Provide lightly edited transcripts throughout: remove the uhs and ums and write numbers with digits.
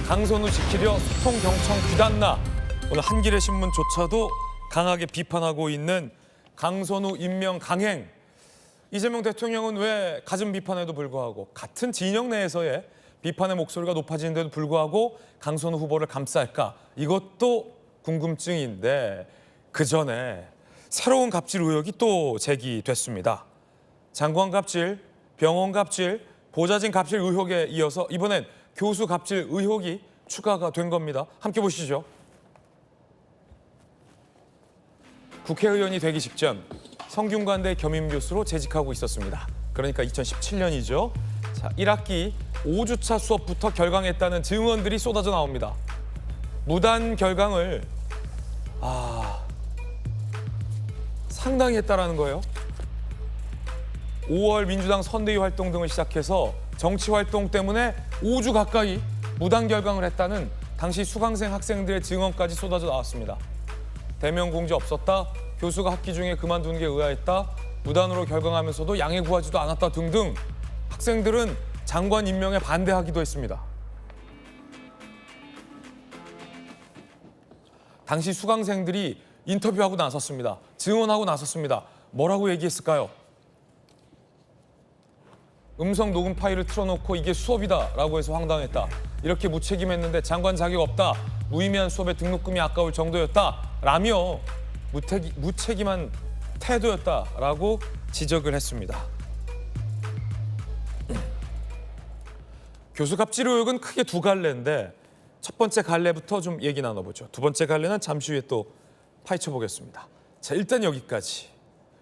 강선우 지키려 소통 경청 귀단나. 오늘 한겨레 신문조차도 강하게 비판하고 있는 강선우 임명 강행. 이재명 대통령은 왜 갖은 비판에도 불구하고 같은 진영 내에서의 비판의 목소리가 높아지는데도 불구하고 강선우 후보를 감쌀까? 이것도 궁금증인데 그 전에 새로운 갑질 의혹이 또 제기됐습니다. 장관 갑질, 병원 갑질, 보좌진 갑질 의혹에 이어서 이번엔 교수 갑질 의혹이 추가가 된 겁니다. 함께 보시죠. 국회의원이 되기 직전 성균관대 겸임교수로 재직하고 있었습니다. 그러니까 2017년이죠. 자, 1학기 5주차 수업부터 결강했다는 증언들이 쏟아져 나옵니다. 무단 결강을 상당히 했다라는 거예요. 5월 민주당 선대위 활동 등을 시작해서 정치 활동 때문에 5주 가까이 무단 결강을 했다는 당시 수강생 학생들의 증언까지 쏟아져 나왔습니다. 대면 공지 없었다, 교수가 학기 중에 그만두는 게 의아했다, 무단으로 결강하면서도 양해 구하지도 않았다 등등 학생들은 장관 임명에 반대하기도 했습니다. 당시 수강생들이 인터뷰하고 나섰습니다. 증언하고 나섰습니다. 뭐라고 얘기했을까요? 음성 녹음 파일을 틀어놓고 이게 수업이다라고 해서 황당했다. 이렇게 무책임했는데 장관 자격 없다. 무의미한 수업에 등록금이 아까울 정도였다. 라며 무책임한 태도였다라고 지적을 했습니다. 교수 갑질 의혹은 크게 두 갈래인데 첫 번째 갈래부터 좀 얘기 나눠보죠. 두 번째 갈래는 잠시 후에 또 파헤쳐 보겠습니다. 자, 일단 여기까지.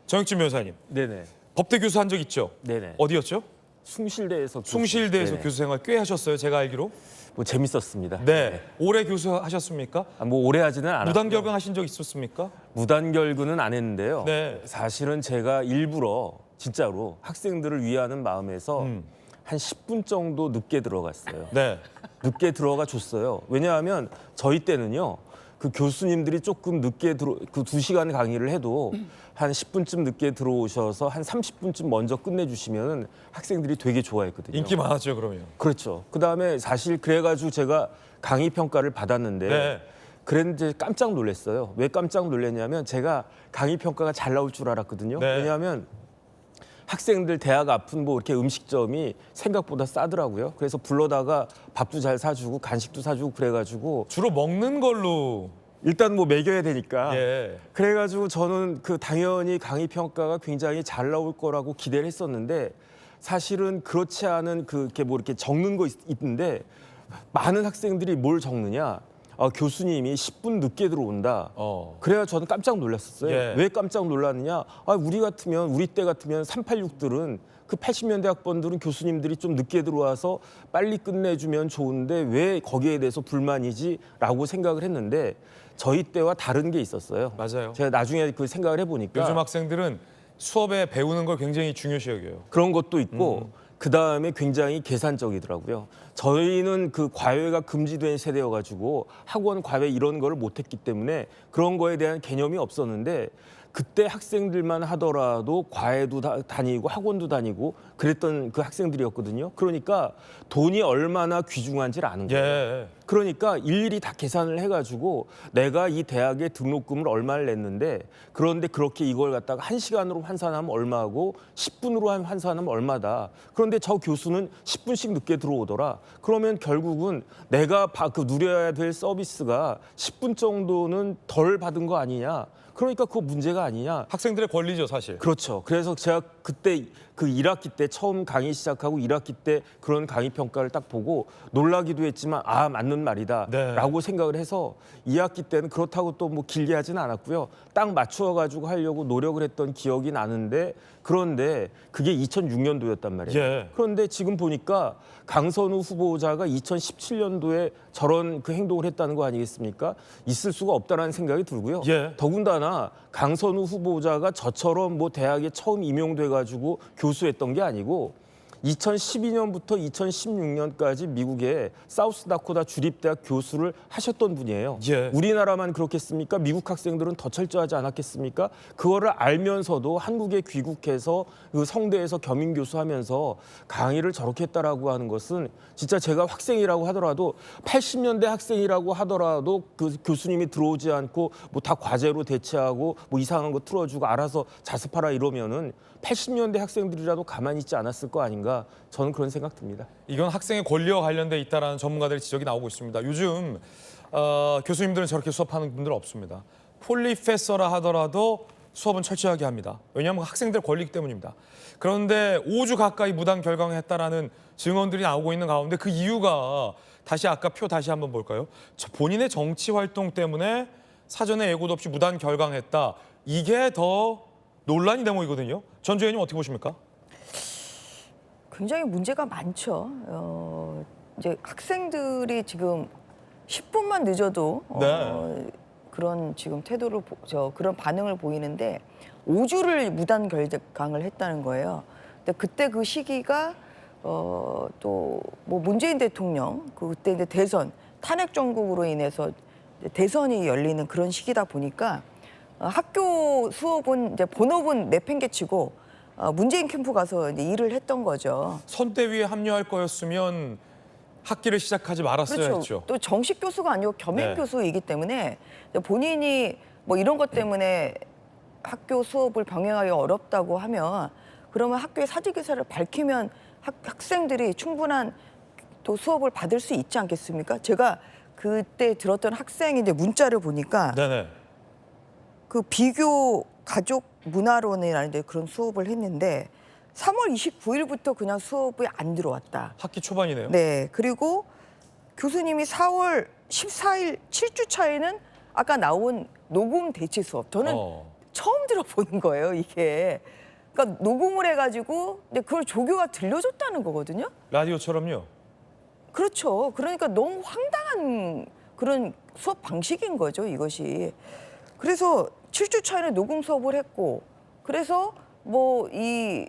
정혁진 변호사님. 네네. 법대 교수 한 적 있죠? 네네. 어디였죠? 숭실대에서 숭실대에서 네네. 교수 생활 꽤 하셨어요, 제가 알기로. 뭐 재밌었습니다. 네. 오래 교수 하셨습니까? 뭐 오래 하지는 않았고요. 무단 결강 하신 적 있었습니까? 무단 결근은 안 했는데요. 네. 사실은 제가 일부러 진짜로 학생들을 위하는 마음에서 한 10분 정도 늦게 들어갔어요. 네. 늦게 들어가 줬어요. 왜냐하면 저희 때는요. 그 교수님들이 조금 늦게 그 2시간 강의를 해도 한 10분쯤 늦게 들어오셔서 한 30분쯤 먼저 끝내주시면 학생들이 되게 좋아했거든요. 인기 많았죠, 그러면. 그렇죠. 그다음에 사실 그래가지고 제가 강의 평가를 받았는데 네. 그랬는데 깜짝 놀랐어요. 왜 깜짝 놀랐냐면 제가 강의 평가가 잘 나올 줄 알았거든요. 네. 왜냐하면 학생들 대학 앞은 뭐 이렇게 음식점이 생각보다 싸더라고요. 그래서 불러다가 밥도 잘 사주고 간식도 사주고 그래가지고 주로 먹는 걸로. 일단 뭐 먹여야 되니까. 예. 그래가지고 저는 그 당연히 강의 평가가 굉장히 잘 나올 거라고 기대를 했었는데 사실은 그렇지 않은 그게 뭐 이렇게 적는 거 있는데 많은 학생들이 뭘 적느냐? 교수님이 10분 늦게 들어온다. 그래야 저는 깜짝 놀랐었어요. 예. 왜 깜짝 놀랐느냐? 우리 때 같으면 386들은 그 80년대 학번들은 교수님들이 좀 늦게 들어와서 빨리 끝내주면 좋은데 왜 거기에 대해서 불만이지라고 생각을 했는데 저희 때와 다른 게 있었어요. 맞아요. 제가 나중에 그 생각을 해보니까 요즘 학생들은 수업에 배우는 걸 굉장히 중요시 여겨요. 그런 것도 있고 그 다음에 굉장히 계산적이더라고요. 저희는 그 과외가 금지된 세대여가지고 학원 과외 이런 거를 못했기 때문에 그런 거에 대한 개념이 없었는데 그때 학생들만 하더라도 과외도 다니고 학원도 다니고 그랬던 그 학생들이었거든요. 그러니까 돈이 얼마나 귀중한지를 아는 거예요. 예. 그러니까 일일이 다 계산을 해가지고 내가 이 대학에 등록금을 얼마를 냈는데 그런데 그렇게 이걸 갖다가 1시간으로 환산하면 얼마고 10분으로 환산하면 얼마다. 그런데 저 교수는 10분씩 늦게 들어오더라. 그러면 결국은 내가 누려야 될 서비스가 10분 정도는 덜 받은 거 아니냐. 그러니까 그거 문제가 아니냐. 학생들의 권리죠, 사실. 그렇죠. 그래서 제가 그때 그 1학기 때 처음 강의 시작하고 1학기 때 그런 강의 평가를 딱 보고 놀라기도 했지만 맞는 말이다 네. 라고 생각을 해서 2학기 때는 그렇다고 또 뭐 길게 하지는 않았고요. 딱 맞추어가지고 하려고 노력을 했던 기억이 나는데 그런데 그게 2006년도였단 말이에요. 예. 그런데 지금 보니까 강선우 후보자가 2017년도에 저런 그 행동을 했다는 거 아니겠습니까? 있을 수가 없다는 생각이 들고요. 예. 더군다나 강선우 후보자가 저처럼 뭐 대학에 처음 임용돼가지고 교수했던 게 아니고 2012년부터 2016년까지 미국의 사우스다코타 주립대학 교수를 하셨던 분이에요. 예. 우리나라만 그렇겠습니까? 미국 학생들은 더 철저하지 않았겠습니까? 그거를 알면서도 한국에 귀국해서 그 성대에서 겸임 교수하면서 강의를 저렇게 했다라고 하는 것은 진짜 제가 학생이라고 하더라도 80년대 학생이라고 하더라도 그 교수님이 들어오지 않고 뭐 다 과제로 대체하고 뭐 이상한 거 틀어주고 알아서 자습하라 이러면은 80년대 학생들이라도 가만히 있지 않았을 거 아닌가, 저는 그런 생각 듭니다. 이건 학생의 권리와 관련돼 있다라는 전문가들의 지적이 나오고 있습니다. 요즘 교수님들은 저렇게 수업하는 분들 없습니다. 폴리페서라 하더라도 수업은 철저하게 합니다. 왜냐하면 학생들 권리이기 때문입니다. 그런데 5주 가까이 무단 결강했다라는 증언들이 나오고 있는 가운데 그 이유가 다시 아까 표 다시 한번 볼까요? 본인의 정치 활동 때문에 사전에 예고도 없이 무단 결강했다. 이게 더 논란이 대목이거든요. 전주 의원님 어떻게 보십니까? 굉장히 문제가 많죠. 이제 학생들이 지금 10분만 늦어도 네. 그런 지금 태도를 그런 반응을 보이는데 5주를 무단 결강을 했다는 거예요. 근데 그때 그 시기가 또 뭐 문재인 대통령 그때 이제 대선 탄핵 정국으로 인해서 대선이 열리는 그런 시기다 보니까 학교 수업은 이제 본업은 내팽개치고 문재인 캠프 가서 이제 일을 했던 거죠. 선대위에 합류할 거였으면 학기를 시작하지 말았어야 그렇죠. 했죠. 또 정식 교수가 아니고 겸임 네. 교수이기 때문에 본인이 뭐 이런 것 때문에 학교 수업을 병행하기가 어렵다고 하면 그러면 학교의 사직의사를 밝히면 학생들이 충분한 또 수업을 받을 수 있지 않겠습니까? 제가 그때 들었던 학생이 이제 문자를 보니까 네네. 그 비교 가족 문화론이라는 데 그런 수업을 했는데 3월 29일부터 그냥 수업이 안 들어왔다. 학기 초반이네요. 네. 그리고 교수님이 4월 14일 7주 차에는 아까 나온 녹음 대체 수업. 저는 처음 들어보는 거예요, 이게. 그러니까 녹음을 해가지고 근데 그걸 조교가 들려줬다는 거거든요. 라디오처럼요. 그렇죠. 그러니까 너무 황당한 그런 수업 방식인 거죠, 이것이. 그래서 7주 차에는 녹음 수업을 했고 그래서 뭐 이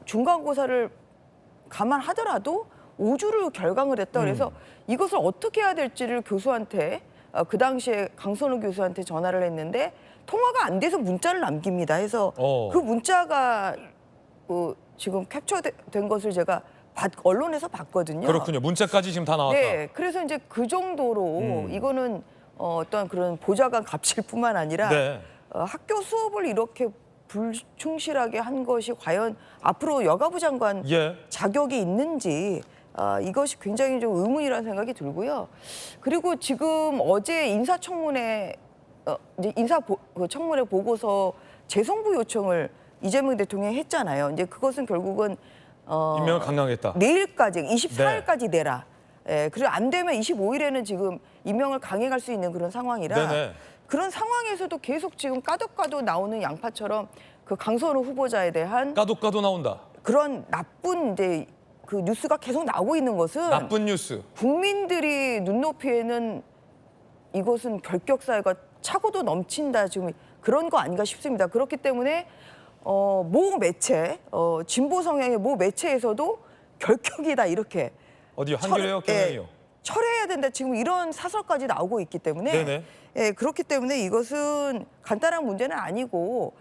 중간고사를 감안하더라도 5주를 결강을 했다. 그래서 이것을 어떻게 해야 될지를 교수한테 그 당시에 강선우 교수한테 전화를 했는데 통화가 안 돼서 문자를 남깁니다. 해서 그 문자가 지금 캡처된 것을 제가 언론에서 봤거든요. 그렇군요. 문자까지 지금 다 나왔다. 네, 그래서 이제 그 정도로 이거는 어떤 그런 보좌관 갑질뿐만 아니라 네. 학교 수업을 이렇게 불충실하게 한 것이 과연 앞으로 여가부 장관 예. 자격이 자격이 있는지 이것이 굉장히 좀 의문이라는 생각이 들고요. 그리고 지금 어제 인사청문회 이제 청문회 보고서 재송부 요청을 이재명 대통령이 했잖아요. 이제 그것은 결국은 임명을 강행했다. 내일까지 24일까지 내라. 예, 그리고 안 되면 25일에는 지금 임명을 강행할 수 있는 그런 상황이라 네네. 그런 상황에서도 계속 지금 까덕까덕 나오는 양파처럼 그 강선우 후보자에 대한 까도 나온다. 그런 나쁜 이제 그 뉴스가 계속 나오고 있는 것은 나쁜 뉴스. 국민들이 눈높이에는 이것은 결격사유가 차고도 넘친다 지금 그런 거 아닌가 싶습니다. 그렇기 때문에 모 매체 진보 성향의 모 매체에서도 결격이다 이렇게 어디요? 한겨레요? 경향이요? 철회해야 된다. 지금 이런 사설까지 나오고 있기 때문에 네네. 예, 그렇기 때문에 이것은 간단한 문제는 아니고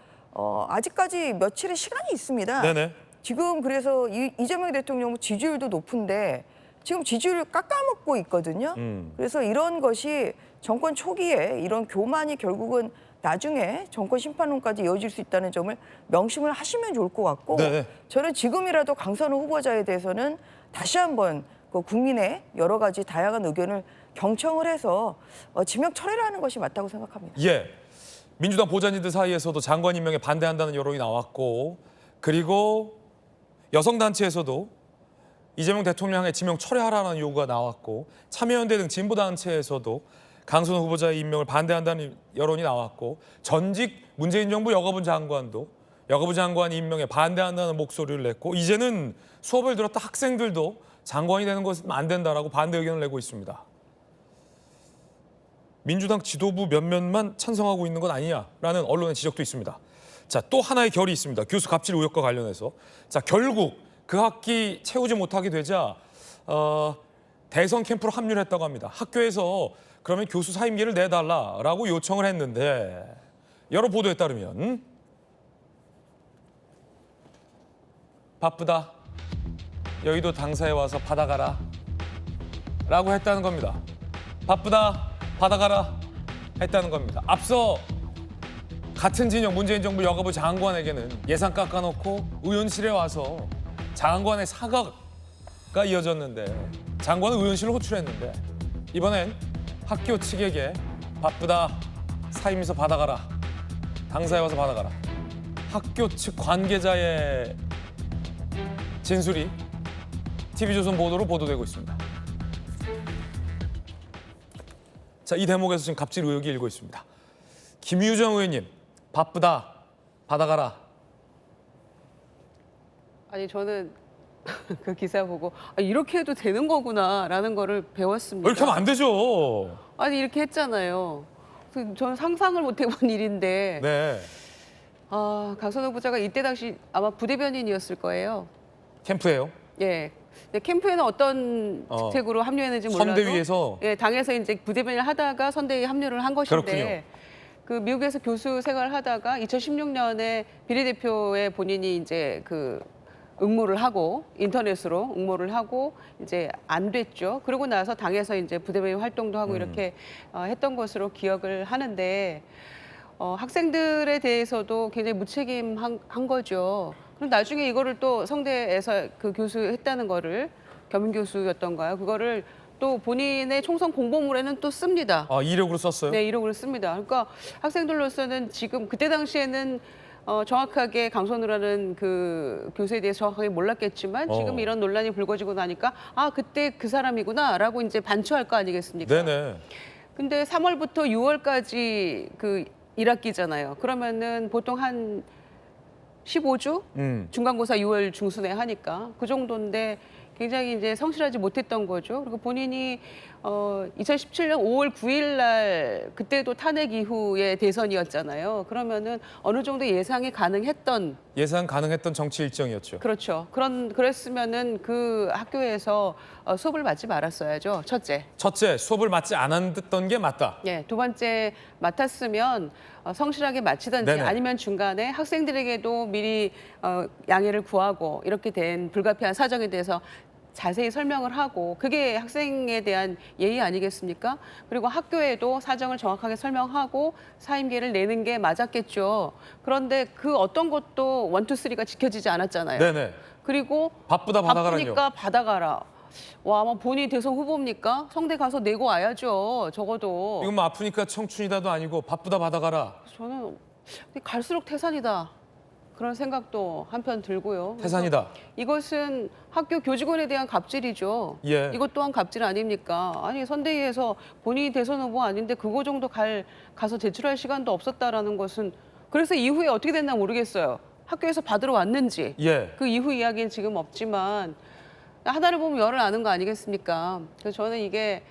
아직까지 며칠의 시간이 있습니다. 네네. 지금 그래서 이재명 대통령 지지율도 높은데 지금 지지율을 깎아먹고 있거든요. 그래서 이런 것이 정권 초기에 이런 교만이 결국은 나중에 정권 심판론까지 이어질 수 있다는 점을 명심을 하시면 좋을 것 같고 네네. 저는 지금이라도 강선우 후보자에 대해서는 다시 한번 그 국민의 여러 가지 다양한 의견을 경청을 해서 지명 철회를 하는 것이 맞다고 생각합니다. 예. 민주당 보좌진들 사이에서도 장관 임명에 반대한다는 여론이 나왔고 그리고 여성단체에서도 이재명 대통령의 지명 철회하라는 요구가 나왔고 참여연대 등 진보단체에서도 강선우 후보자의 임명을 반대한다는 여론이 나왔고 전직 문재인 정부 여가부 장관도 여가부 장관 임명에 반대한다는 목소리를 냈고 이제는 수업을 들었던 학생들도 장관이 되는 것은 안 된다라고 반대 의견을 내고 있습니다. 민주당 지도부 몇몇만 찬성하고 있는 것 아니냐라는 언론의 지적도 있습니다. 자, 또 하나의 결이 있습니다. 교수 갑질 의혹과 관련해서. 자, 결국 그 학기 채우지 못하게 되자 대선 캠프로 합류를 했다고 합니다. 학교에서 그러면 교수 사임계를 내달라라고 요청을 했는데 여러 보도에 따르면 바쁘다. 여의도 당사에 와서 받아가라 라고 했다는 겁니다. 바쁘다. 받아가라 했다는 겁니다. 앞서 같은 진영 문재인 정부 여가부 장관에게는 예산 깎아놓고 의원실에 와서 장관의 사과가 이어졌는데 장관은 의원실을 호출했는데 이번엔 학교 측에게 바쁘다. 사임서 받아가라. 당사에 와서 받아가라. 학교 측 관계자의 진술이 TV조선 보도로 보도되고 있습니다. 자, 이 대목에서 지금 갑질 의혹이 일고 있습니다. 김유정 의원님, 바쁘다, 받아가라. 아니 저는 그 기사 보고 이렇게 해도 되는 거구나라는 거를 배웠습니다. 이렇게 하면 안 되죠. 아니 이렇게 했잖아요. 저는 상상을 못 해본 일인데 네, 강선호 부자가 이때 당시 아마 부대변인이었을 거예요. 캠프예요. 예. 근데 캠프에는 어떤 직책으로 합류했는지 몰라도 선대위에서 예, 당에서 이제 부대변인을 하다가 선대위에 합류를 한 것인데 그렇군요. 그 미국에서 교수 생활을 하다가 2016년에 비례대표에 본인이 이제 그 응모를 하고 인터넷으로 응모를 하고 이제 안 됐죠. 그러고 나서 당에서 이제 부대변인 활동도 하고 이렇게 했던 것으로 기억을 하는데 학생들에 대해서도 굉장히 무책임한 거죠. 그럼 나중에 이거를 또 성대에서 그 교수 했다는 거를 겸임 교수였던가요? 그거를 또 본인의 총선 공보물에는 또 씁니다. 이력으로 썼어요? 네, 이력으로 씁니다. 그러니까 학생들로서는 지금 그때 당시에는 정확하게 강선우라는 그 교수에 대해서 정확하게 몰랐겠지만 지금 이런 논란이 불거지고 나니까 그때 그 사람이구나라고 이제 반추할 거 아니겠습니까? 네네. 근데 3월부터 6월까지 그 1학기잖아요. 그러면은 보통 한 15주? 중간고사 6월 중순에 하니까 그 정도인데 굉장히 이제 성실하지 못했던 거죠. 그리고 본인이 2017년 5월 9일 날 그때도 탄핵 이후의 대선이었잖아요. 그러면은 어느 정도 예상이 가능했던 예상 가능했던 정치 일정이었죠. 그렇죠. 그랬으면은 그 학교에서 수업을 받지 말았어야죠. 첫째, 수업을 맡지 않았던 게 맞다. 예, 두 번째 맡았으면 성실하게 마치든지 네네. 아니면 중간에 학생들에게도 미리 양해를 구하고 이렇게 된 불가피한 사정에 대해서 자세히 설명을 하고 그게 학생에 대한 예의 아니겠습니까? 그리고 학교에도 사정을 정확하게 설명하고 사임계를 내는 게 맞았겠죠. 그런데 그 어떤 것도 1, 2, 3가 지켜지지 않았잖아요. 네네. 그리고 바쁘다 받아가라뇨. 바쁘니까 받아가라. 와, 아마 본인이 대선 후보입니까? 성대 가서 내고 와야죠. 적어도. 이건 뭐 아프니까 청춘이다도 아니고 바쁘다 받아가라. 저는 갈수록 태산이다. 그런 생각도 한편 들고요. 태산이다. 이것은 학교 교직원에 대한 갑질이죠. 예. 이것 또한 갑질 아닙니까? 아니 선대위에서 본인이 대선 후보 아닌데 그거 정도 가서 제출할 시간도 없었다라는 것은 그래서 이후에 어떻게 됐나 모르겠어요. 학교에서 받으러 왔는지 예. 그 이후 이야기는 지금 없지만 하나를 보면 열을 아는 거 아니겠습니까? 그래서 저는 이게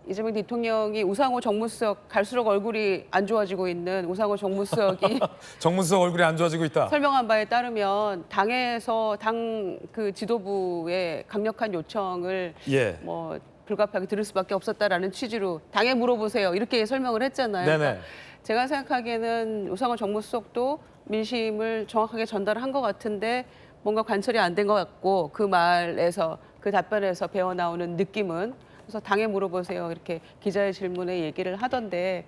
이재명 대통령이 우상호 정무수석 갈수록 얼굴이 안 좋아지고 있는 우상호 정무수석이 정무수석 얼굴이 안 좋아지고 있다. 설명한 바에 따르면 당에서 당 그 지도부의 강력한 요청을 예. 뭐 불가피하게 들을 수밖에 없었다라는 취지로 당에 물어보세요 이렇게 설명을 했잖아요. 네네. 그러니까 제가 생각하기에는 우상호 정무수석도 민심을 정확하게 전달한 것 같은데 뭔가 관철이 안 된 것 같고 그 말에서 그 답변에서 배어 나오는 느낌은 그래서 당에 물어보세요 이렇게 기자의 질문에 얘기를 하던데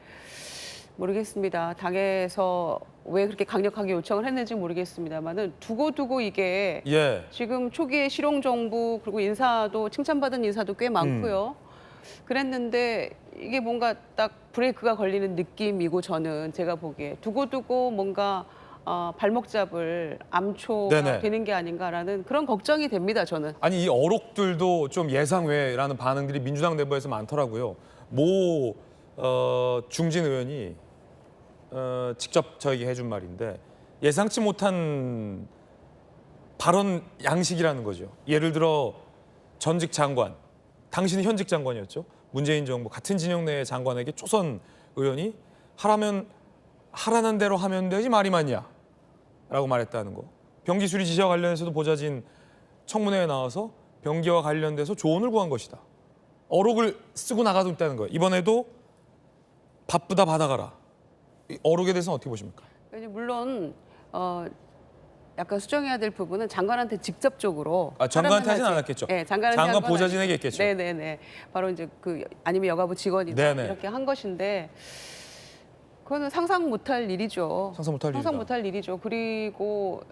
모르겠습니다. 당에서 왜 그렇게 강력하게 요청을 했는지 모르겠습니다만은 두고두고 이게 예. 지금 초기에 실용 정부 그리고 인사도 칭찬받은 인사도 꽤 많고요. 그랬는데 이게 뭔가 딱 브레이크가 걸리는 느낌이고 저는 제가 보기에 두고두고 뭔가 발목 잡을 암초가 네네. 되는 게 아닌가라는 그런 걱정이 됩니다. 저는. 아니 이 어록들도 좀 예상외라는 반응들이 민주당 내부에서 많더라고요. 모 중진 의원이 직접 저에게 해준 말인데 예상치 못한 발언 양식이라는 거죠. 예를 들어 전직 장관, 당신은 현직 장관이었죠. 문재인 정부 같은 진영 내의 장관에게 초선 의원이 하라는 대로 하면 되지 말이 많냐 라고 말했다는 거. 병기 수리 지시와 관련해서도 보좌진 청문회에 나와서 병기와 관련돼서 조언을 구한 것이다. 어록을 쓰고 나가고 있다는 거예요. 이번에도 바쁘다 받아가라. 이 어록에 대해서는 어떻게 보십니까? 물론 약간 수정해야 될 부분은 장관한테 직접적으로 장관한테 하진 않았겠죠. 네, 장관 보좌진에게 했겠죠. 네네네. 바로 이제 아니면 여가부 직원이다 네네. 이렇게 한 것인데 그거는 상상 못할 일이죠. 상상 못할 일이다. 상상 못할 일이죠. 그리고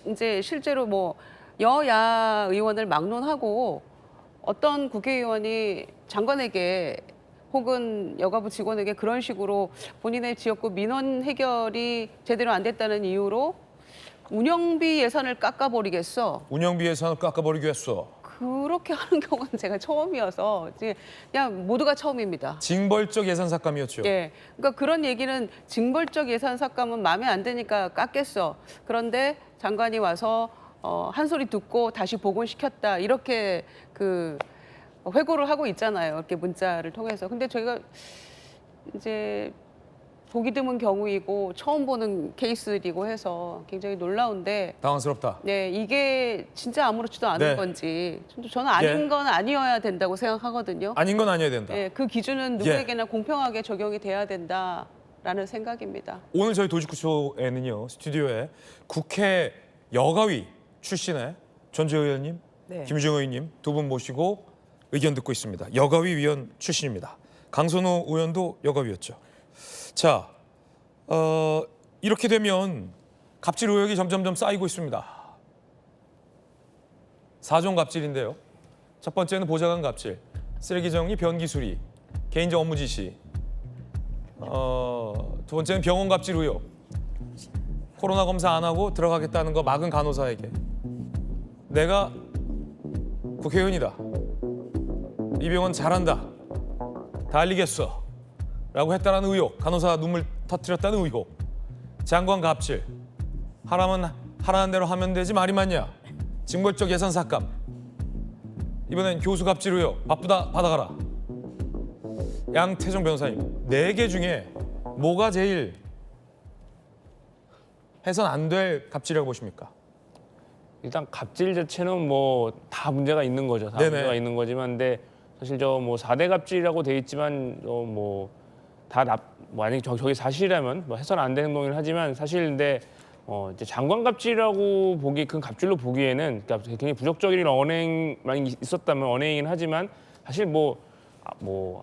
이제 실제로 뭐 여야 의원을 막론하고 어떤 국회의원이 장관에게 혹은 여가부 직원에게 그런 식으로 본인의 지역구 민원 해결이 제대로 안 됐다는 이유로 운영비 예산을 깎아버리겠어. 운영비 예산을 깎아버리기 위해서 그렇게 하는 경우는 제가 처음이어서 이제 그냥 모두가 처음입니다. 징벌적 예산 삭감이었죠. 예, 그러니까 그런 얘기는 징벌적 예산 삭감은 마음에 안 드니까 깎겠어. 그런데 장관이 와서 한 소리 듣고 다시 복원시켰다 이렇게 회고를 하고 있잖아요. 이렇게 문자를 통해서. 근데 저희가 이제 보기 드문 경우이고 처음 보는 케이스이고 해서 굉장히 놀라운데 당황스럽다. 네, 이게 진짜 아무렇지도 않은 네. 건지 저는 아닌 예. 건 아니어야 된다고 생각하거든요. 아닌 건 아니어야 된다. 예, 그 기준은 누구에게나 공평하게 적용이 돼야 된다라는 생각입니다. 오늘 저희 도지구쇼에는요. 스튜디오에 국회 여가위 출신의 전주혜 의원님, 네. 김유정 의원님 두 분 모시고 의견 듣고 있습니다. 여가위 위원 출신입니다. 강선우 의원도 여가위였죠. 자, 이렇게 되면 갑질 의혹이 점점점 쌓이고 있습니다. 4종 갑질인데요. 첫 번째는 보좌관 갑질, 쓰레기 정리, 변기 수리, 개인적 업무 지시. 두 번째는 병원 갑질 의혹. 코로나 검사 안 하고 들어가겠다는 거 막은 간호사에게 내가 국회의원이다. 이 병원 잘한다. 다 알리겠어. 라고 했다는 의혹. 간호사 눈물 터뜨렸다는 의혹. 장관 갑질. 하라는 대로 하면 되지 말이 많냐. 징벌적 예산 삭감. 이번엔 교수 갑질 의혹. 바쁘다 받아가라. 양태정 변호사님. 4개 중에 뭐가 제일 해선 안 될 갑질이라고 보십니까? 일단 갑질 자체는 뭐 다 문제가 있는 거죠. 다 네네. 문제가 있는 거지만, 근데 사실 저 뭐 4대 갑질이라고 돼 있지만 만약에 저게 사실이라면 뭐 해서는 안 되는 행동을 하지만 사실 근데 이제 장관 갑질이라고 큰 갑질로 보기에는 그러니까 굉장히 부적절한 언행만 있었다면 언행이긴 하지만 사실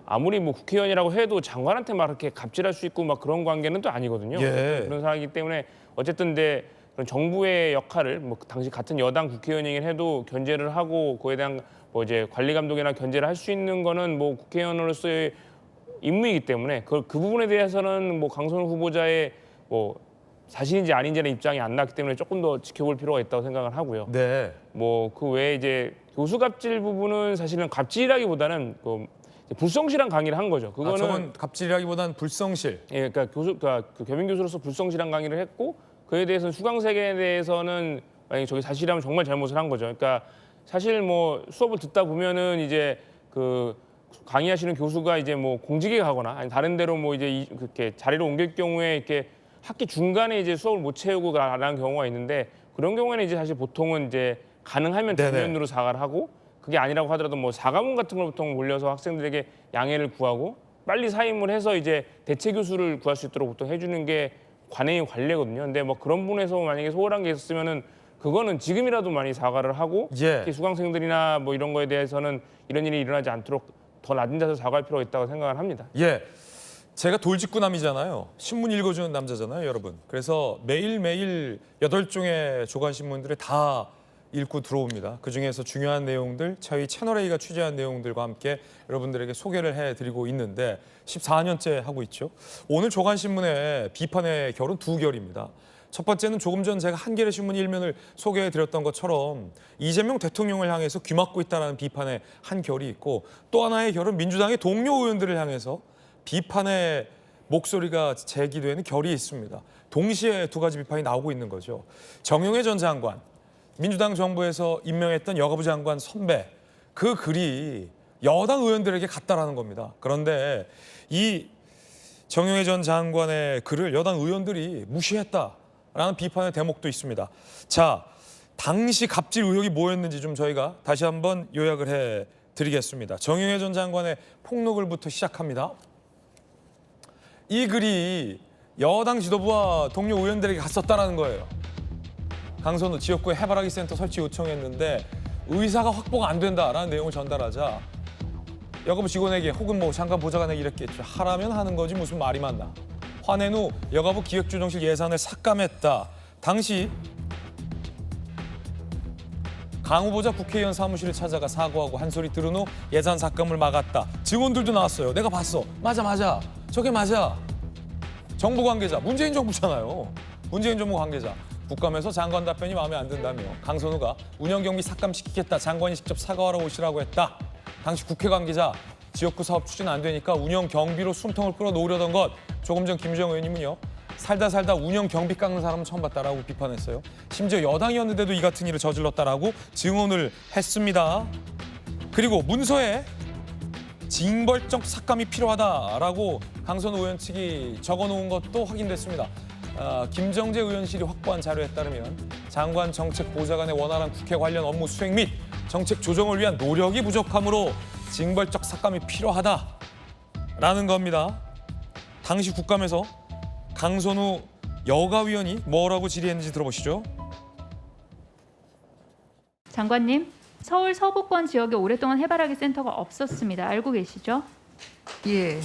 아무리 국회의원이라고 해도 장관한테 막 이렇게 갑질할 수 있고 막 그런 관계는 또 아니거든요. 예. 그런 상황이기 때문에 어쨌든 근데 그런 정부의 역할을 당시 같은 여당 국회의원이긴 해도 견제를 하고 그에 대한 이제 관리 감독이나 견제를 할 수 있는 거는 국회의원으로서의 임무이기 때문에 그 부분에 대해서는 강선우 후보자의 사실인지 아닌지의 입장이 안 났기 때문에 조금 더 지켜볼 필요가 있다고 생각을 하고요. 네. 그 외에 이제 교수 갑질 부분은 사실은 갑질이라기보다는 불성실한 강의를 한 거죠. 그거는 저건 갑질이라기보다는 불성실. 예, 그러니까 그 겸임 교수로서 불성실한 강의를 했고 그에 대해서는 수강생에 대해서는 만약에 저게 사실이라면 정말 잘못을 한 거죠. 그러니까 사실 수업을 듣다 보면은 이제 강의하시는 교수가 이제 공직에 가거나 아니 다른 데로 이제 그렇게 자리를 옮길 경우에 이렇게 학기 중간에 이제 수업을 못 채우고 가는 경우가 있는데 그런 경우에는 이제 사실 보통은 이제 가능하면 네네. 대면으로 사과를 하고 그게 아니라고 하더라도 사과문 같은 걸 보통 올려서 학생들에게 양해를 구하고 빨리 사임을 해서 이제 대체 교수를 구할 수 있도록 보통 해주는 게 관행의 관례거든요. 근데 그런 부분에서 만약에 소홀한 게 있었으면은 그거는 지금이라도 많이 사과를 하고 예. 특히 수강생들이나 이런 거에 대해서는 이런 일이 일어나지 않도록 더 낮은 자세로 사과할 필요가 있다고 생각을 합니다. 예. 제가 돌직구남이잖아요. 신문 읽어주는 남자잖아요, 여러분. 그래서 매일매일 8종의 조간신문들을 다 읽고 들어옵니다. 그중에서 중요한 내용들, 저희 채널A가 취재한 내용들과 함께 여러분들에게 소개를 해드리고 있는데 14년째 하고 있죠. 오늘 조간신문의 비판의 결은 2결입니다. 첫 번째는 조금 전 제가 한겨레 신문 1면을 소개해드렸던 것처럼 이재명 대통령을 향해서 귀막고 있다는 비판의 한 결이 있고 또 하나의 결은 민주당의 동료 의원들을 향해서 비판의 목소리가 제기되는 결이 있습니다. 동시에 2가지 비판이 나오고 있는 거죠. 정용회 전 장관, 민주당 정부에서 임명했던 여가부 장관 선배, 그 글이 여당 의원들에게 갔다라는 겁니다. 그런데 이 정용회 전 장관의 글을 여당 의원들이 무시했다라는 라는 비판의 대목도 있습니다. 자, 당시 갑질 의혹이 뭐였는지 좀 저희가 다시 한번 요약을 해드리겠습니다. 정영애 전 장관의 폭로글부터 시작합니다. 이 글이 여당 지도부와 동료 의원들에게 갔었다는 거예요. 강선우 지역구에 해바라기 센터 설치 요청했는데 의사가 확보가 안 된다라는 내용을 전달하자 여가부 직원에게 혹은 뭐 장관 보좌관에게 이랬겠죠. 하라면 하는 거지 무슨 말이 많나. 화낸 후 여가부 기획조정실 예산을 삭감했다. 당시 강 후보자 국회의원 사무실을 찾아가 사과하고 한 소리 들은 후 예산 삭감을 막았다. 직원들도 나왔어요. 내가 봤어. 맞아. 저게 맞아. 정부 관계자, 문재인 정부잖아요. 문재인 정부 관계자. 국감에서 장관 답변이 마음에 안 든다며 강선우가 운영 경비 삭감시키겠다. 장관이 직접 사과하러 오시라고 했다. 당시 국회 관계자, 지역구 사업 추진 안 되니까 운영 경비로 숨통을 끌어놓으려던 것. 조금 전 김주영 의원님은요. 살다 운영 경비 깎는 사람은 처음 봤다라고 비판했어요. 심지어 여당이었는데도 이 같은 일을 저질렀다라고 증언을 했습니다. 그리고 문서에 징벌적 삭감이 필요하다라고 강선우 의원 측이 적어놓은 것도 확인됐습니다. 김정재 의원실이 확보한 자료에 따르면 장관 정책 보좌관의 원활한 국회 관련 업무 수행 및 정책 조정을 위한 노력이 부족하므로 징벌적 삭감이 필요하다라는 겁니다. 당시 국감에서 강선우 여가위원이 뭐라고 질의했는지 들어보시죠. 장관님, 서울 서부권 지역에 오랫동안 해바라기 센터가 없었습니다. 알고 계시죠? 예.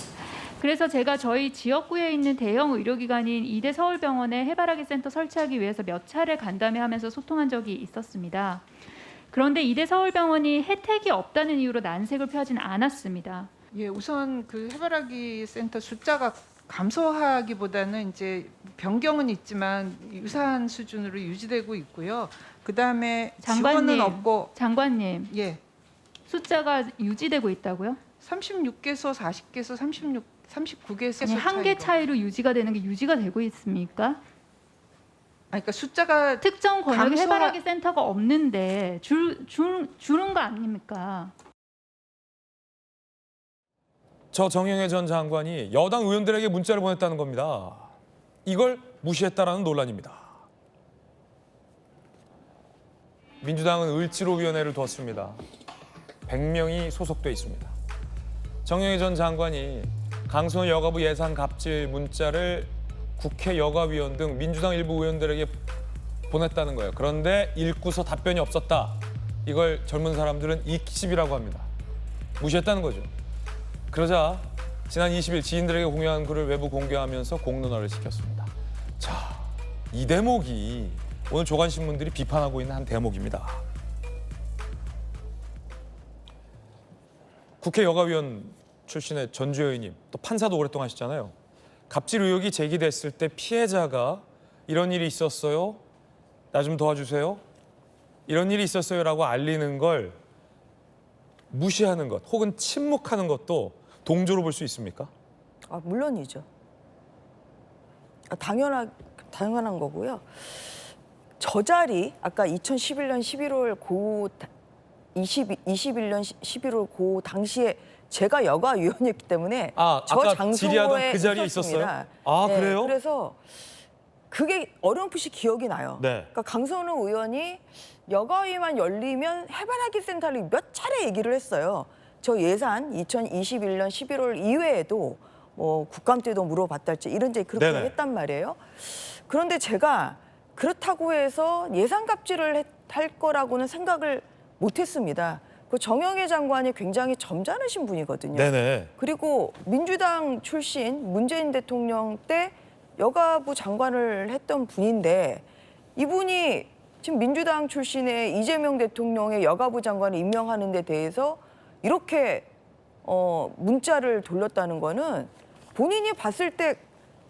그래서 제가 저희 지역구에 있는 대형 의료기관인 이대 서울병원에 해바라기 센터 설치하기 위해서 몇 차례 간담회하면서 소통한 적이 있었습니다. 그런데 이대 서울병원이 혜택이 없다는 이유로 난색을 표하지는 않았습니다. 예, 우선 그 해바라기 센터 숫자가 감소하기보다는 이제 변경은 있지만 유사한 수준으로 유지되고 있고요. 그다음에 지원은 없고 장관님, 예. 숫자가 유지되고 있다고요? 36개소, 40개소, 39개소 아니, 한 개 차이로 유지가 되는 게 유지가 되고 있습니까? 그러니까 숫자가 특정 권역에 감소하- 해바라기 센터가 없는데 주는 거 아닙니까? 저 정영애 전 장관이 여당 의원들에게 문자를 보냈다는 겁니다. 이걸 무시했다라는 논란입니다. 민주당은 을지로위원회를 두었습니다. 100명이 소속돼 있습니다. 정영애 전 장관이 강선우 여가부 예산 갑질 문자를 국회 여가위원 등 민주당 일부 의원들에게 보냈다는 거예요. 그런데 읽고서 답변이 없었다. 이걸 젊은 사람들은 익십이라고 합니다. 무시했다는 거죠. 그러자 지난 20일 지인들에게 공유한 글을 외부 공개하면서 공론화를 시켰습니다. 자, 이 대목이 오늘 조간신문들이 비판하고 있는 한 대목입니다. 국회 여가위원 출신의 전주현 의원님, 또 판사도 오랫동안 하셨잖아요. 갑질 의혹이 제기됐을 때 피해자가 이런 일이 있었어요. 나 좀 도와주세요. 이런 일이 있었어요라고 알리는 걸 무시하는 것 혹은 침묵하는 것도 동조로 볼 수 있습니까? 물론이죠. 당연한 거고요. 저 자리 아까 2011년 11월 고 21년 11월 고 당시에 제가 여가위원이었기 때문에 저 아까 장소에 질의하던 그 자리에 있었습니다. 있었어요? 네, 그래요? 그래서 그게 어렴풋이 기억이 나요. 네. 그러니까 강선우 의원이 여가위만 열리면 해바라기 센터를 몇 차례 얘기를 했어요. 저 예산 2021년 11월 이외에도 뭐 국감 때도 물어봤달지 이런 제 그렇게 네네. 했단 말이에요. 그런데 제가 그렇다고 해서 예산 갑질을 할 거라고는 생각을 못했습니다. 그 정영애 장관이 굉장히 점잖으신 분이거든요. 네네. 그리고 민주당 출신 문재인 대통령 때 여가부 장관을 했던 분인데 이분이 지금 민주당 출신의 이재명 대통령의 여가부 장관을 임명하는 데 대해서 이렇게 문자를 돌렸다는 거는 본인이 봤을 때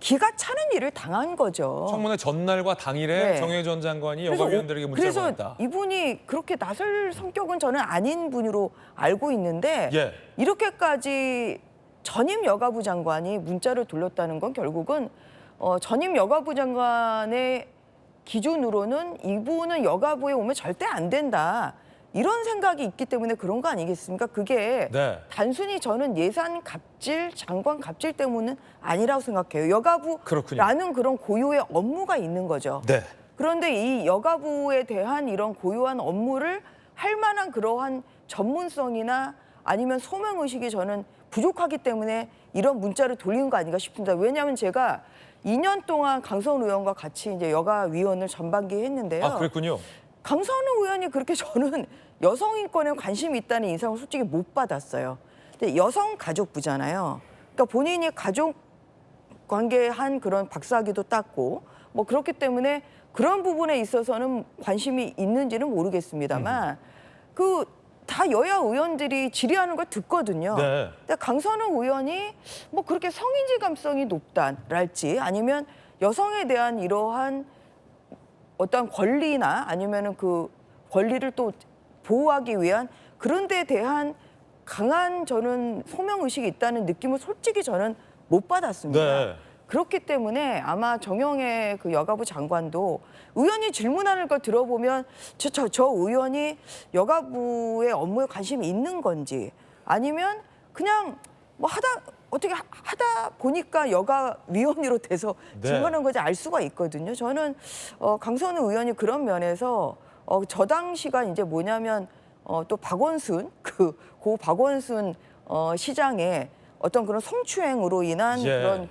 기가 차는 일을 당한 거죠. 청문회 전날과 당일에 네. 정영애 전 장관이 그래서 여가위원들에게 문자를 그래서 보냈다. 이분이 그렇게 나설 성격은 저는 아닌 분으로 알고 있는데 예. 이렇게까지 전임 여가부 장관이 문자를 돌렸다는 건 결국은 전임 여가부 장관의 기준으로는 이분은 여가부에 오면 절대 안 된다. 이런 생각이 있기 때문에 그런 거 아니겠습니까? 그게 네. 단순히 저는 예산 갑질, 장관 갑질 때문은 아니라고 생각해요. 여가부라는 그런 고유의 업무가 있는 거죠. 네. 그런데 이 여가부에 대한 이런 고유한 업무를 할 만한 그러한 전문성이나 아니면 소명의식이 저는 부족하기 때문에 이런 문자를 돌리는 거 아닌가 싶습니다. 왜냐하면 제가 2년 동안 강선우 의원과 같이 이제 여가위원을 전반기에 했는데요. 아, 그랬군요. 강선우 의원이 그렇게 저는 여성 인권에 관심이 있다는 인상을 솔직히 못 받았어요. 근데 여성가족부잖아요. 그러니까 본인이 가족 관계한 그런 박사학위도 땄고 뭐 그렇기 때문에 그런 부분에 있어서는 관심이 있는지는 모르겠습니다만 그 다 여야 의원들이 질의하는 걸 듣거든요. 네. 근데 강선우 의원이 뭐 그렇게 성인지 감성이 높다랄지 아니면 여성에 대한 이러한 어떤 권리나 아니면은 그 권리를 또 보호하기 위한 그런 데에 대한 강한 저는 소명 의식이 있다는 느낌을 솔직히 저는 못 받았습니다. 네. 그렇기 때문에 아마 정영애 그 여가부 장관도 의원이 질문하는 걸 들어보면 저 의원이 여가부의 업무에 관심이 있는 건지 아니면 그냥 뭐 어떻게 하다 보니까 여가위원으로 돼서 네. 질문하는 건지 알 수가 있거든요. 저는 강선우 의원이 그런 면에서 저 당시가 이제 뭐냐면 또 박원순 고 박원순 시장의 어떤 그런 성추행으로 인한 예. 그런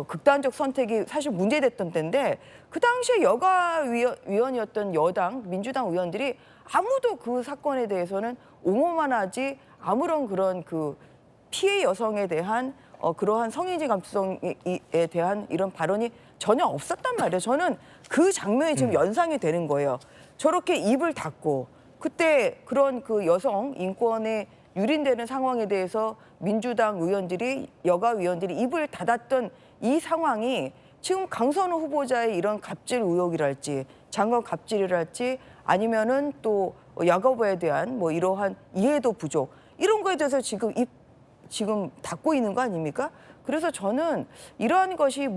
극단적 선택이 사실 문제됐던 때인데 그 당시에 여가위원이었던 여당 민주당 의원들이 아무도 그 사건에 대해서는 옹호만 하지 아무런 그런 그 피해 여성에 대한 그러한 성인지 감수성에 대한 이런 발언이 전혀 없었단 말이에요. 저는 그 장면이 지금 연상이 되는 거예요. 저렇게 입을 닫고 그때 그런 그 여성 인권에 유린되는 상황에 대해서 민주당 의원들이 여가위원들이 입을 닫았던 이 상황이 지금 강선우 후보자의 이런 갑질 의혹이랄지 장관 갑질이랄지 아니면은 또 여가부에 대한 뭐 이러한 이해도 부족 이런 거에 대해서 지금 닫고 있는 거 아닙니까? 그래서 저는 이러한 것이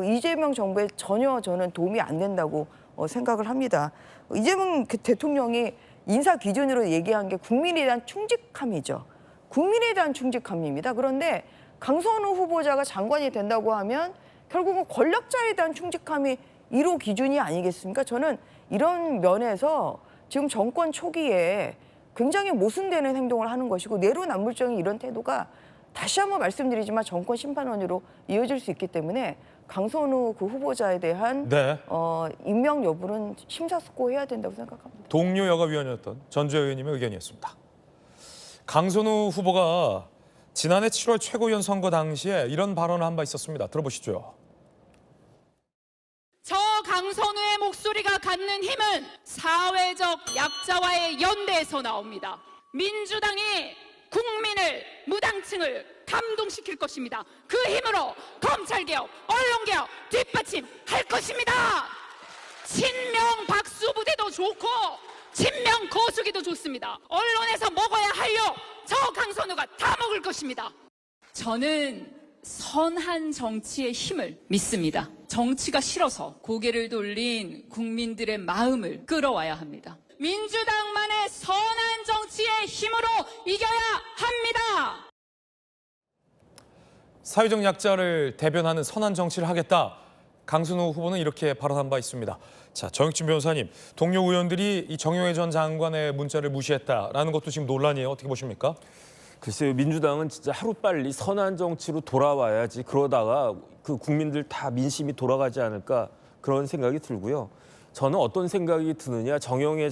이재명 정부에 전혀 저는 도움이 안 된다고 생각을 합니다. 이재명 대통령이 인사 기준으로 얘기한 게 국민에 대한 충직함이죠. 국민에 대한 충직함입니다. 그런데 강선우 후보자가 장관이 된다고 하면 결국은 권력자에 대한 충직함이 1호 기준이 아니겠습니까? 저는 이런 면에서 지금 정권 초기에 굉장히 모순되는 행동을 하는 것이고 내로남불적인 이런 태도가 다시 한번 말씀드리지만 정권 심판원으로 이어질 수 있기 때문에 강선우 그 후보자에 대한 네. 임명 여부는 심사숙고해야 된다고 생각합니다. 동료 여가위원이었던 전주혜 의원님의 의견이었습니다. 강선우 후보가 지난해 7월 최고위원 선거 당시에 이런 발언을 한 바 있었습니다. 들어보시죠. 저 강선우의 목소리가 갖는 힘은 사회적 약자와의 연대에서 나옵니다. 민주당이 국민을, 무당층을 감동시킬 것입니다. 그 힘으로 검찰개혁, 언론개혁 뒷받침할 것입니다. 친명 박수부대도 좋고 친명 거수기도 좋습니다. 언론에서 먹어야 할 욕, 저 강선우가 다 먹을 것입니다. 저는 선한 정치의 힘을 믿습니다. 정치가 싫어서 고개를 돌린 국민들의 마음을 끌어와야 합니다. 민주당만의 선한 정치의 힘으로 이겨야 합니다. 사회적 약자를 대변하는 선한 정치를 하겠다. 강선우 후보는 이렇게 발언한 바 있습니다. 자, 정익진 변호사님, 동료 의원들이 이 정영애 전 장관의 문자를 무시했다라는 것도 지금 논란이에요. 어떻게 보십니까? 글쎄요, 민주당은 진짜 하루빨리 선한 정치로 돌아와야지 그러다가 그 국민들 다 민심이 돌아가지 않을까 그런 생각이 들고요. 저는 어떤 생각이 드느냐, 정영애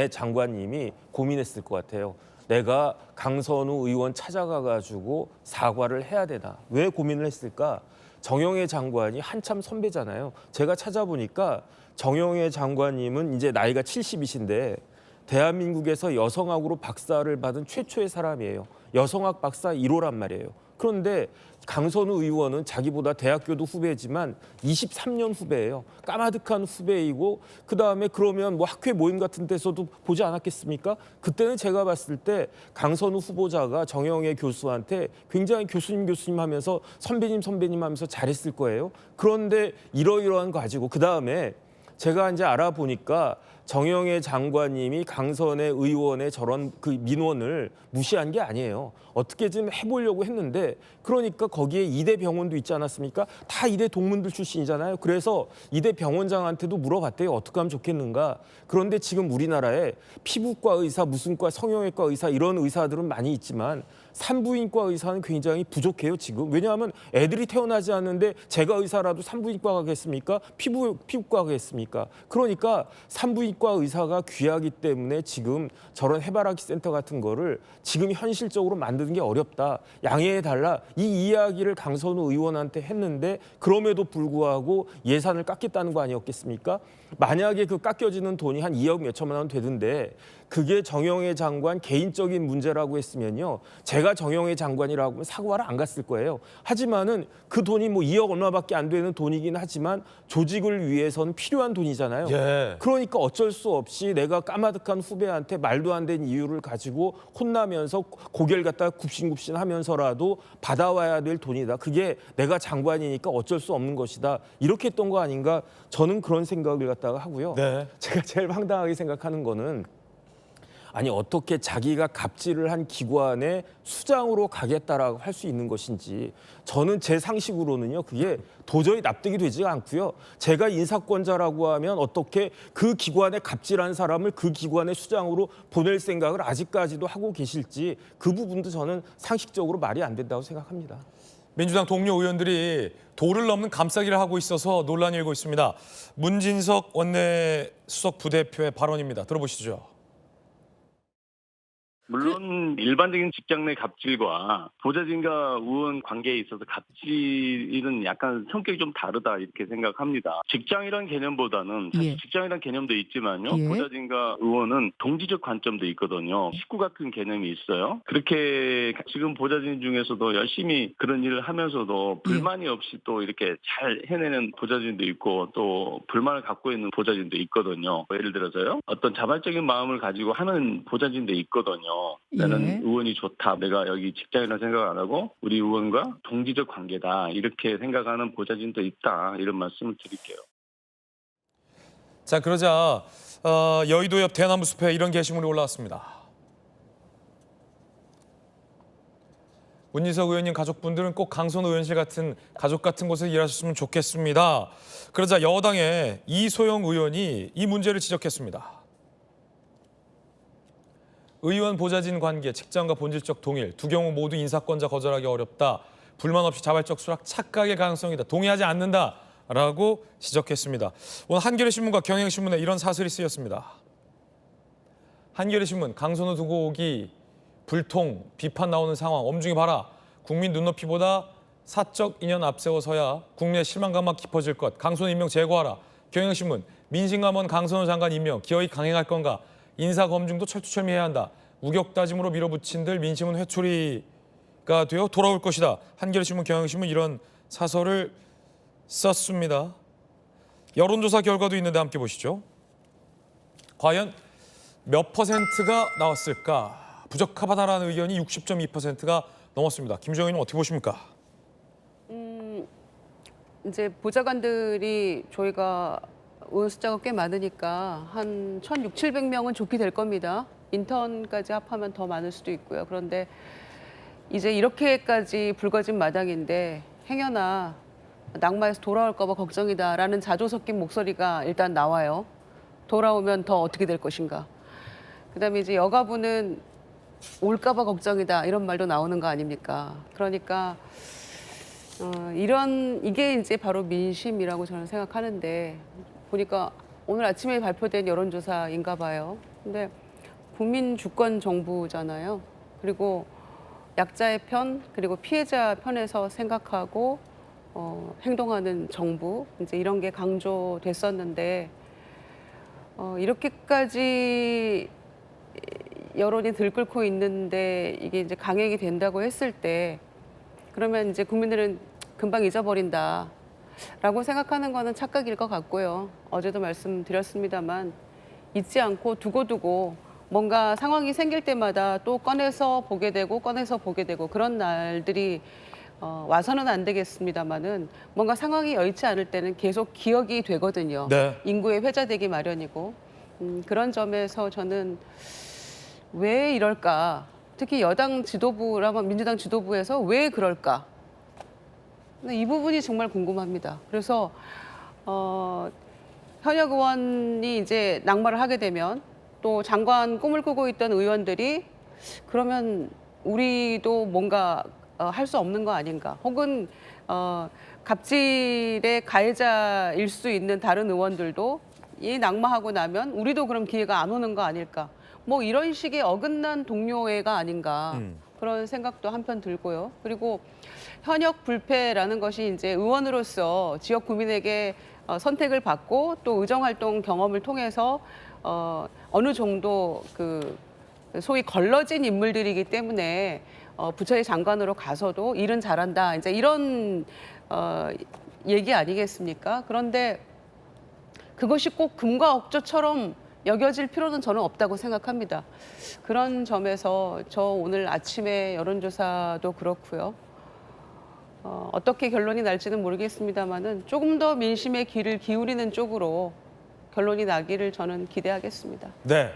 장관님이 고민했을 것 같아요. 내가 강선우 의원 찾아가가지고 사과를 해야 되나. 왜 고민을 했을까? 정영애 장관이 한참 선배잖아요. 제가 찾아보니까 정영애 장관님은 이제 나이가 70이신데 대한민국에서 여성학으로 박사를 받은 최초의 사람이에요. 여성학 박사 1호란 말이에요. 그런데 강선우 의원은 자기보다 대학교도 후배지만 23년 후배예요. 까마득한 후배이고 그다음에 그러면 뭐 학회 모임 같은 데서도 보지 않았겠습니까? 그때는 제가 봤을 때 강선우 후보자가 정영애 교수한테 굉장히 교수님 하면서 선배님 하면서 잘했을 거예요. 그런데 이러이러한 거 가지고 그다음에 제가 이제 알아보니까 정영애 장관님이 강선의 의원의 저런 그 민원을 무시한 게 아니에요. 어떻게 좀 해보려고 했는데 그러니까 거기에 이대 병원도 있지 않았습니까? 다 이대 동문들 출신이잖아요. 그래서 이대 병원장한테도 물어봤대요. 어떻게 하면 좋겠는가. 그런데 지금 우리나라에 피부과 의사, 무슨 과, 성형외과 의사 이런 의사들은 많이 있지만 산부인과 의사는 굉장히 부족해요, 지금. 왜냐하면 애들이 태어나지 않는데 제가 의사라도 산부인과 가겠습니까? 피부과 가겠습니까? 그러니까 산부인과 의사가 귀하기 때문에 지금 저런 해바라기 센터 같은 거를 지금 현실적으로 만드는 게 어렵다. 양해해달라. 이 이야기를 강선우 의원한테 했는데 그럼에도 불구하고 예산을 깎겠다는 거 아니었겠습니까? 만약에 그 깎여지는 돈이 한 2억 몇천만 원 되던데 그게 정영애 장관 개인적인 문제라고 했으면요. 제가 정영애 장관이라고 하면 사과를 안 갔을 거예요. 하지만은 그 돈이 뭐 2억 얼마밖에 안 되는 돈이긴 하지만 조직을 위해서는 필요한 돈이잖아요. 예. 그러니까 어쩔 수 없이 내가 까마득한 후배한테 말도 안 되는 이유를 가지고 혼나면서 고개를 갖다가 굽신굽신 하면서라도 받아와야 될 돈이다. 그게 내가 장관이니까 어쩔 수 없는 것이다. 이렇게 했던 거 아닌가 저는 그런 생각을 갖다가 하고요. 네. 제가 제일 황당하게 생각하는 거는 아니 어떻게 자기가 갑질을 한 기관의 수장으로 가겠다라고 할 수 있는 것인지 저는 제 상식으로는요 그게 도저히 납득이 되지 않고요. 제가 인사권자라고 하면 어떻게 그 기관에 갑질한 사람을 그 기관의 수장으로 보낼 생각을 아직까지도 하고 계실지 그 부분도 저는 상식적으로 말이 안 된다고 생각합니다. 민주당 동료 의원들이 도를 넘는 감싸기를 하고 있어서 논란이 일고 있습니다. 문진석 원내수석 부대표의 발언입니다. 들어보시죠. 물론 일반적인 직장 내 갑질과 보좌진과 의원 관계에 있어서 갑질은 약간 성격이 좀 다르다 이렇게 생각합니다. 직장이란 개념보다는 사실 직장이란 개념도 있지만요. 보좌진과 의원은 동지적 관점도 있거든요. 식구 같은 개념이 있어요. 그렇게 지금 보좌진 중에서도 열심히 그런 일을 하면서도 불만이 없이 또 이렇게 잘 해내는 보좌진도 있고 또 불만을 갖고 있는 보좌진도 있거든요. 예를 들어서요. 어떤 자발적인 마음을 가지고 하는 보좌진도 있거든요. 나는 의원이 좋다. 내가 여기 직장이라 생각 안 하고 우리 의원과 동지적 관계다. 이렇게 생각하는 보좌진도 있다. 이런 말씀을 드릴게요. 자, 그러자 여의도 옆 대나무 숲에 이런 게시물이 올라왔습니다. 문진석 의원님 가족분들은 꼭 강선우 의원실 같은 가족 같은 곳에서 일하셨으면 좋겠습니다. 그러자 여당의 이소영 의원이 이 문제를 지적했습니다. 의원 보좌진 관계, 직장과 본질적 동일, 두 경우 모두 인사권자 거절하기 어렵다. 불만 없이 자발적 수락, 착각의 가능성이다. 동의하지 않는다라고 지적했습니다. 오늘 한겨레신문과 경향신문에 이런 사설이 쓰였습니다. 한겨레신문, 강선우 두고 오기, 불통, 비판 나오는 상황, 엄중히 봐라. 국민 눈높이보다 사적 인연 앞세워서야 국민의 실망감만 깊어질 것. 강선우 임명 제거하라. 경향신문, 민심과 먼 강선우 장관 임명, 기어이 강행할 건가. 인사 검증도 철두철미해야 한다. 우격다짐으로 밀어붙인들 민심은 회초리가 되어 돌아올 것이다. 한겨레신문, 경향신문 이런 사설을 썼습니다. 여론조사 결과도 있는데 함께 보시죠. 과연 몇 퍼센트가 나왔을까? 부적합하다라는 의견이 60.2%가 넘었습니다. 김정희 의원님 어떻게 보십니까? 이제 보좌관들이 저희가 의원 숫자가 꽤 많으니까 한 1,600, 700명은 좋게 될 겁니다. 인턴까지 합하면 더 많을 수도 있고요. 그런데 이제 이렇게까지 불거진 마당인데 행여나 낙마해서 돌아올까 봐 걱정이다라는 자조 섞인 목소리가 일단 나와요. 돌아오면 더 어떻게 될 것인가. 그다음에 이제 여가부는 올까 봐 걱정이다 이런 말도 나오는 거 아닙니까? 그러니까 이게 이제 바로 민심이라고 저는 생각하는데 보니까 오늘 아침에 발표된 여론조사인가 봐요. 근데 국민 주권 정부잖아요. 그리고 약자의 편 그리고 피해자 편에서 생각하고 행동하는 정부 이제 이런 게 강조됐었는데 이렇게까지 여론이 들끓고 있는데 이게 이제 강행이 된다고 했을 때 그러면 이제 국민들은 금방 잊어버린다. 라고 생각하는 거는 착각일 것 같고요. 어제도 말씀드렸습니다만 잊지 않고 두고두고 뭔가 상황이 생길 때마다 또 꺼내서 보게 되고 그런 날들이 와서는 안 되겠습니다만은 뭔가 상황이 여의치 않을 때는 계속 기억이 되거든요. 네. 인구의 회자되기 마련이고 그런 점에서 저는 왜 이럴까? 특히 여당 지도부라면 민주당 지도부에서 왜 그럴까? 이 부분이 정말 궁금합니다. 그래서 현역 의원이 이제 낙마를 하게 되면 또 장관 꿈을 꾸고 있던 의원들이 그러면 우리도 뭔가 할 수 없는 거 아닌가? 혹은 갑질의 가해자일 수 있는 다른 의원들도 이 낙마하고 나면 우리도 그럼 기회가 안 오는 거 아닐까? 뭐 이런 식의 어긋난 동료애가 아닌가 그런 생각도 한편 들고요. 그리고 현역 불패라는 것이 이제 의원으로서 지역 구민에게 선택을 받고 또 의정활동 경험을 통해서 어느 정도 그 소위 걸러진 인물들이기 때문에 부처의 장관으로 가서도 일은 잘한다. 이제 이런 얘기 아니겠습니까? 그런데 그것이 꼭 금과 억조처럼 여겨질 필요는 저는 없다고 생각합니다. 그런 점에서 저 오늘 아침에 여론조사도 그렇고요. 어떻게 결론이 날지는 모르겠습니다만은 조금 더 민심의 귀를 기울이는 쪽으로 결론이 나기를 저는 기대하겠습니다. 네.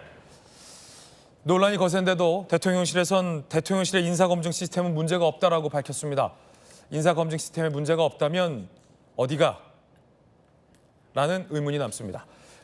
논란이 거센데도 대통령실에선 대통령실의 인사검증 시스템은 문제가 없다라고 밝혔습니다. 인사검증 시스템에 문제가 없다면 어디가? 라는 의문이 남습니다.